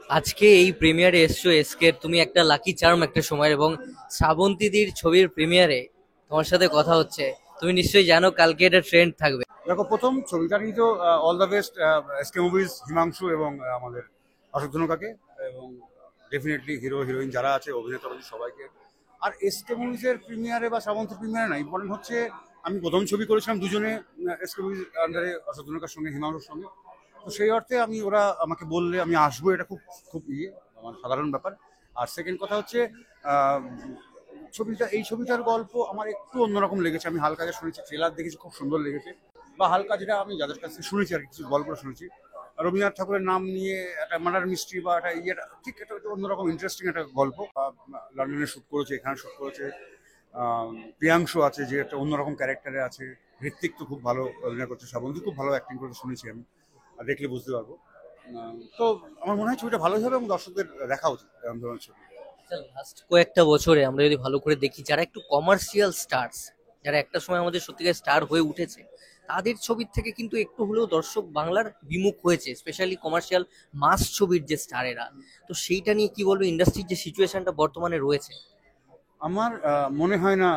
আজকে এই প্রিমিয়ারে এসছো এসকে, তুমি একটা লাকি চার্ম একটা সময়, এবং শ্রাবন্তীদির ছবির প্রিমিয়ারে তোমার সাথে কথা হচ্ছে। তুমি নিশ্চয়ই জানো কালকে এটা ট্রেন্ড থাকবে। দেখো, প্রথম ছবিটা নিয়ে তো all the best SK movies, Himanshu এবং আমাদের অশোক ধনুকাকে, এবং ডেফিনেটলি হিরো হিরোইন যারা আছে, অভিনেতা অভিনেত্রী সবাইকে। আর এসকে মুভিজের প্রিমিয়ারে বা শ্রাবন্তী প্রিমিয়ারে না, ইম্পর্টেন্ট হচ্ছে আমি প্রথম ছবি করেছিলাম দুজনে এসকে মুভিজ আন্ডারে, অশোক ধনুকার সঙ্গে, হিমাংশুর সঙ্গে। তো সেই অর্থে আমি, ওরা আমাকে বললে আমি আসবো, এটা খুব খুব আমার সাধারণ ব্যাপার। আর সেকেন্ড কথা হচ্ছে আহ, এই ছবিটার গল্প আমার একটু অন্যরকম লেগেছে। আমি হালকা শুনেছি, ট্রেলার দেখেছি, খুব সুন্দর লেগেছে। বা হালকা যেটা আমি যাদের কাছ থেকে শুনেছি আর কি, কিছু গল্পটা শুনেছি, রবীন্দ্রনাথ ঠাকুরের নাম নিয়ে একটা মার্ডার মিস্ট্রি বা একটা ইয়েটা ঠিক একটা অন্যরকম ইন্টারেস্টিং একটা গল্প। লন্ডনে শ্যুট করেছে, এখানে শ্যুট করেছে। প্রিয়াংশু আছে, যে একটা অন্যরকম ক্যারেক্টারে আছে। ঋত্বিক তো খুব ভালো অভিনয় করছে, শ্রাবন্তী খুব ভালো অ্যাক্টিং করতে শুনেছি আমি, আর দেখলে বুঝতে পারবো। তো আমার মনে হয় ছবিটা ভালোই হবে এবং দর্শকদের দেখা উচিত এরকম ধরনের ছবি। লাস্ট কয়েকটা বছরে আমরা যদি ভালো করে দেখি, যারা একটু কমার্শিয়াল স্টারস, যারা একটা সময় আমাদের সত্যিকার স্টার হয়ে উঠেছে, তাদের ছবির থেকে কিন্তু একটু হলেও দর্শক বাংলার বিমুখ হয়েছে, স্পেশালি কমার্শিয়াল মাস ছবির যে স্টারেরা। তো সেইটা নিয়ে কি বলবো, ইন্ডাস্ট্রির যে সিচুয়েশনটা বর্তমানে রয়েছে? আমার মনে হয় না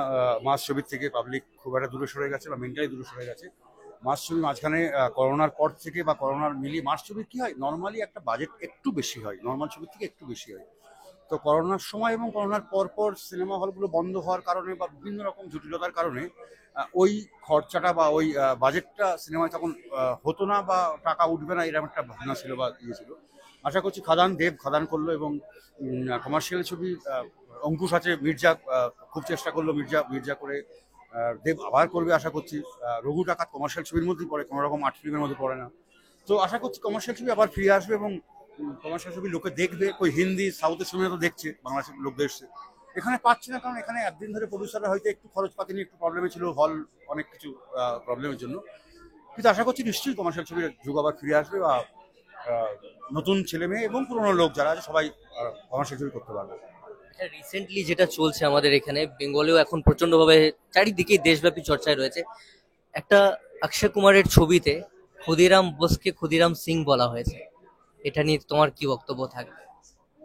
মাস ছবির থেকে পাবলিক খুব একটা দূরে সরে গেছে বা মেন্টালি দূরে সরে গেছে। মাস ছবি মাঝখানে করোনার পর থেকে বা করোনার মিলিয়ে মাস ছবির কি হয়, নর্মালি একটা বাজেট একটু বেশি হয়, নর্মাল ছবির থেকে একটু বেশি হয়। তো করোনার সময় এবং করোনার পর পর সিনেমা হলগুলো বন্ধ হওয়ার কারণে বা বিভিন্ন রকম জটিলতার কারণে ওই খরচাটা বা ওই বাজেটটা সিনেমায় তখন হতো না, বা টাকা উঠবে না, এরকম একটা ভাবনা ছিল বা ইয়ে ছিল। আশা করছি দেব খাদান করলো, এবং কমার্শিয়াল ছবি অঙ্কুশ আছে, মির্জা খুব চেষ্টা করলো, মির্জা মির্জা করে দেব আবার করবে আশা করছি। রঘু ডাকাত কমার্শিয়াল ছবির মধ্যেই পড়ে, কোনো রকম আর্ট ফিল্মের মধ্যে পড়ে না। তো আশা করছি কমার্শিয়াল ছবি আবার ফিরে আসবে, এবং কমার্শিয়াল ছবি লোকে দেখবে। ওই হিন্দি সাউথের ছবি তো দেখছে, বাংলা ছবি লোক দেখছে। এখানে পাচ্ছে না, কারণ এখানে একদিন ধরে প্রডিউসাররা হয়তো একটু খরচপাতি নিয়ে একটু প্রবলেমে ছিল, হল অনেক কিছু প্রবলেমের জন্য। কিন্তু আশা করছি নিশ্চয়ই কমার্শিয়াল ছবির যুগ আবার ফিরে আসবে, বা নতুন ছেলে মেয়ে এবং পুরোনো লোক যারা আছে সবাই কমার্শিয়াল ছবি করতে পারবে। রিসেন্টলি যেটা চলছে আমাদের এখানে বেঙ্গলেও এখন প্রচন্ড ভাবে চারিদিকে দেশব্যাপী চর্চায় রয়েছে, একটা অক্ষয় কুমারের ছবিতে ক্ষুদিরাম বোসকে ক্ষুদিরাম সিং বলা হয়েছে। এটা নিয়ে তোমার কি বক্তব্য থাকবে?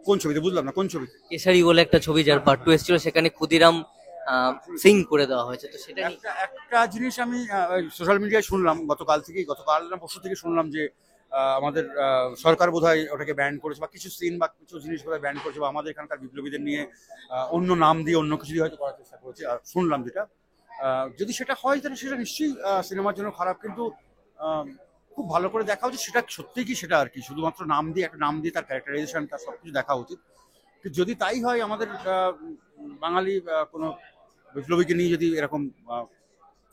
কোন ছবিতে বুঝলাম না, কোন ছবিতে? কেশারি বলে একটা ছবি যার পার্ট 2 এসেছিল, সেখানে ক্ষুদিরাম সিং করে দেওয়া হয়েছে, তো সেটা নিয়ে। একটা একটা জিনিস আমি সোশ্যাল মিডিয়ায় শুনলাম, গতকাল না পরশু থেকে শুনলাম যে আমাদের সরকার বোধহয় ওটাকে ব্যান করেছে, বা কিছু সিন বা কিছু জিনিস বোধহয় ব্যান করেছে, বা আমাদের এখানকার বিপ্লবীদের নিয়ে অন্য নাম দিয়ে অন্য কিছু দিয়ে হয়তো করার চেষ্টা করেছে, আর শুনলাম যেটা। যদি সেটা হয় তাহলে সেটা নিশ্চয়ই সিনেমার জন্য খারাপ, কিন্তু আহ, খুব ভালো করে দেখা উচিত সেটা সত্যি কি, সেটা আর কি শুধুমাত্র নাম দিয়ে, একটা নাম দিয়ে তার ক্যারেক্টারাইজেশন, তার সবকিছু দেখা উচিত। কিন্তু যদি তাই হয়, আমাদের বাঙালি কোনো বিপ্লবীকে নিয়ে যদি এরকম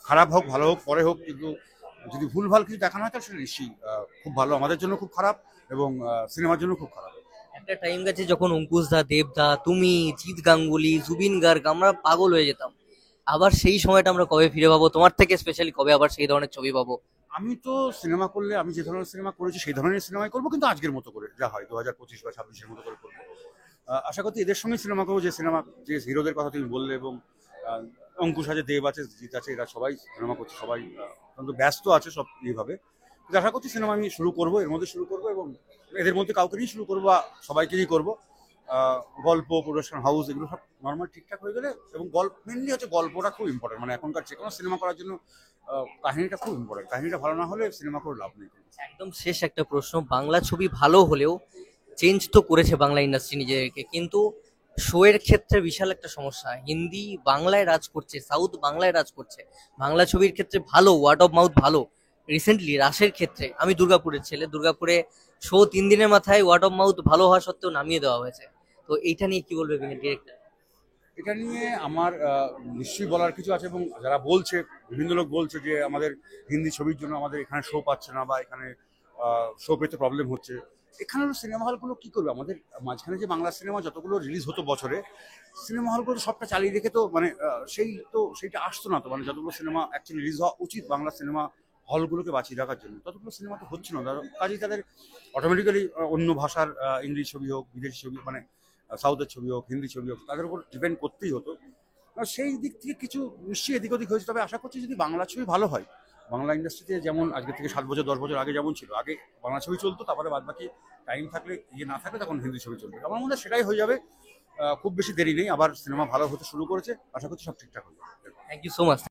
খারাপ হোক ভালো হোক পরে হোক, কিন্তু যদি ভুলভাল কিছু দেখানো হয় তাহলে সেটা নিশ্চয়ই খুব ভালো, আমাদের জন্য খুব খারাপ, এবং সিনেমার জন্য খুব খারাপ। একটা টাইম গেছে যখন অঙ্কুশ দা, দেব দা, তুমি, জিৎ গাঙ্গুলি, জুবিন গার্গ, আমরা পাগল হয়ে যেতাম। আবার সেই সময়টা আমরা কবে ফিরে পাবো? তোমার থেকে স্পেশালি কবে আবার সেই ধরনের ছবি পাবো? আমি তো সিনেমা করলে, আমি যে ধরনের সিনেমা করেছি সেই ধরনের সিনেমাই করবো, কিন্তু আজকের মতো করে যা হয় 2025 বা 26-এর মতো করে করবো। আশা করছি এদের সঙ্গে সিনেমা করবো, যে সিনেমা, যে হিরোদের কথা তুমি বললে, এবং আহ, অঙ্কুশ আছে, দেব আছে, জিৎ আছে, এরা সবাই সিনেমা করছে, সবাই অত্যন্ত ব্যস্ত আছে সব এইভাবে। কিন্তু আশা করছি সিনেমা আমি শুরু করবো, এর মধ্যে শুরু করবো, এবং এদের মধ্যে কাউকে নিয়ে শুরু করবো বা সবাইকে নিয়ে করবো। গল্প, প্রোডাকশন হাউস, এগুলো সব নর্মাল ঠিকঠাক হয়ে গেলে, এবং গল্প মেনলি হচ্ছে, গল্পটা খুব ইম্পর্টেন্ট, মানে এখনকার যে কোনো সিনেমা করার জন্য কাহিনীটা খুব ইম্পর্টেন্ট। কাহিনীটা ভালো না হলে সিনেমা করে লাভ নেই। একদম শেষ একটা প্রশ্ন, বাংলা ছবি ভালো হলেও চেঞ্জ তো করেছে বাংলা ইন্ডাস্ট্রি নিজেদেরকে, কিন্তু শো এর ক্ষেত্রে বিশাল একটা সমস্যা। হিন্দি বাংলায় রাজ করছে, সাউথ বাংলায় রাজ করছে। বাংলা ছবির ক্ষেত্রে ভালো, ওয়ার্ড অফ মাউথ ভালো। রিসেন্টলি রাসের ক্ষেত্রে, আমি দুর্গাপুরের ছেলে, দুর্গাপুরে শো 3 দিনের মাথায় ওয়ার্ড অফ মাউথ ভালো হওয়া সত্ত্বেও নামিয়ে দেওয়া হয়েছে। তো এইটা নিয়ে কি বলবে ডিরেক্টর? এটা নিয়ে আমার নিশ্চয়ই বলার কিছু আছে, এবং যারা বলছে, বিভিন্ন লোক বলছে যে আমাদের হিন্দি ছবির জন্য আমাদের এখানে শো পাচ্ছে না, বা এখানে শো পেতে প্রবলেম হচ্ছে। এখানে সিনেমা হলগুলো কি করবে, আমাদের মাঝখানে যে বাংলা সিনেমা যতগুলো রিলিজ হতো বছরে, সিনেমা হলগুলো তো সবটা চালিয়ে রেখে তো, মানে সেইটা আসতো না তো, মানে যতগুলো সিনেমা অ্যাকচুয়ালি রিলিজ হওয়া উচিত বাংলা সিনেমা হলগুলোকে বাঁচিয়ে রাখার জন্য, ততগুলো সিনেমা তো হচ্ছে না। কাজেই তাদের অটোমেটিক্যালি অন্য ভাষার ইংরেজি ছবি হোক, বিদেশি ছবি, মানে সাউথের ছবি হোক, হিন্দি ছবি হোক, তাদের উপর ডিপেন্ড করতেই হতো। সেই দিক থেকে কিছু নিশ্চয়ই এদিক ওদিক হয়েছে, তবে আশা করছি যদি বাংলা ছবি ভালো হয়, বাংলা ইন্ডাস্ট্রিতে যেমন আজকে থেকে 7 বছর 10 বছর আগে যেমন ছিল, আগে বাংলা ছবি চলতো, তারপরে বাদ বাকি টাইম থাকলে না থাকলে তখন হিন্দি ছবি চলবে। আমার মনে হয় সেটাই হয়ে যাবে। খুব বেশি দেরি নেই, আবার সিনেমা ভালো হতে শুরু করেছে, আশা করছি সব ঠিকঠাক হয়ে যাবে। Thank you so much.